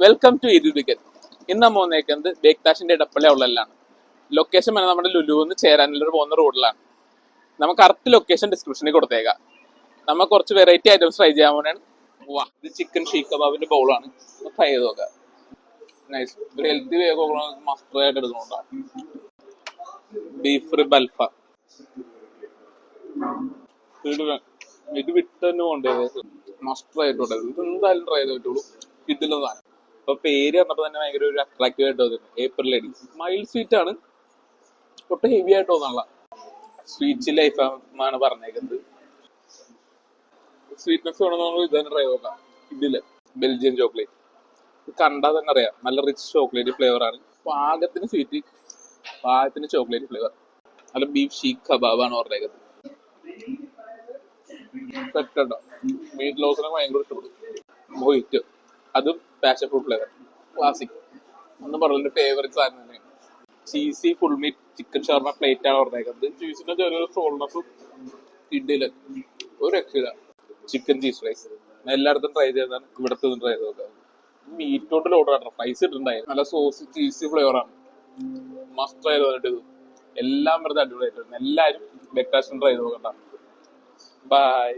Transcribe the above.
Welcome to ഇരുവികൻ. ഇന്ന് നമ്മൾ വന്നേക്കുന്നത് ബേക്താഷിന്റെ ഇടപ്പള്ളി ഉള്ളതാണ്. ലൊക്കേഷൻ പറഞ്ഞാൽ നമ്മുടെ ലുലുവിന്ന് ചേരാനല്ലൂർ പോകുന്ന റോഡിലാണ്. നമുക്ക് കറക്റ്റ് ലൊക്കേഷൻ ഡിസ്ക്രിപ്ഷനിൽ കൊടുത്തേക്കാം. നമ്മൾ കുറച്ച് വെറൈറ്റി ഐറ്റംസ് ട്രൈ ചെയ്യാൻ വേണ്ടിയാണ്. വാ, ഇത് ചിക്കൻ ഷീഖ് കബാബിന്റെ ബൗളാണ്. ട്രൈ ചെയ്ത് നോക്കാം. നൈസ്. ഒരു ഹെൽത്തി വേ മസ്റ്റർ ആയിട്ട് എടുക്കുന്നുണ്ടോ? ബീഫ് റിബ് അൽഫ. ഇത് വിട്ട് തന്നെ കൊണ്ടുപോയത് മസ്റ്റർ ആയിട്ടുണ്ട്. ഇത് എന്തായാലും ട്രൈ ചെയ്ത് പറ്റുള്ളൂ. ഇതിലതാണ് ഇപ്പൊ പേര് പറഞ്ഞപ്പോ തന്നെ ഭയങ്കര ഒരു അട്രാക്റ്റീവ് ആയിട്ട് തോന്നുന്നു. ഏപ്രിൽ ലേഡി മൈൽഡ് സ്വീറ്റ് ആണ്, ഒട്ടും ഹെവി ആയിട്ട് തോന്നാനുള്ള. സ്വീറ്റ് ചില്ലി ഐഫാമാണ് പറഞ്ഞേക്കുന്നത്. സ്വീറ്റ്നെസ് വേണമെന്ന് ഇത് തന്നെ ട്രൈ നോക്കാം. ഇതില് ബെൽജിയൻ ചോക്ലേറ്റ് കണ്ടാൽ തന്നെ അറിയാം, നല്ല റിച്ച് ചോക്ലേറ്റ് ഫ്ലേവർ ആണ്. പാകത്തിന് സ്വീറ്റ്, പാകത്തിന് ചോക്ലേറ്റ് ഫ്ലേവർ. നല്ല ബീഫ് ഷീഖ് കബാബാണ് പറഞ്ഞേക്കുന്നത്. സെറ്റോ മീറ്റ് ലോസിനെ ഭയങ്കര ഇഷ്ടപ്പെടും. മൊയ്റ്റ്, അതും പാഷൻ ഫ്രൂട്ട് ഫ്ലേവർ, ക്ലാസിക് എന്ന് പറഞ്ഞ ഫേവറേറ്റ് സാധനം തന്നെയാണ്. ചീസി ഫുൾ മീറ്റ് ചിക്കൻ ഷവർമ പ്ലേറ്റ് ആണ് പറഞ്ഞേക്കുന്നത്. ചീസിന്റെ ചെറിയൊരു സോൾനെസ്സും ഇഡ്ഡലില് ഒരു രക്ഷയില്ല. ചിക്കൻ ചീസ് റൈസ് എല്ലായിടത്തും ട്രൈ ചെയ്താണ്, ഇവിടത്തെ ട്രൈ ചെയ്ത് നോക്കാം. മീറ്റ് കൊണ്ട് ലോഡാണ്, ഫ്രൈസ് ഇട്ടുണ്ടായി, നല്ല സോസ് ചീസി ഫ്ലേവർ ആണ്. മസ്റ്റ് ട്രൈ ചെയ്തിട്ട് ഇത് എല്ലാം വെറുതെ അടിപൊളിയായിട്ടുണ്ട്. എല്ലാവരും ബെക്കാഷൻ ട്രൈ ചെയ്ത് നോക്കണ്ട. ബൈ.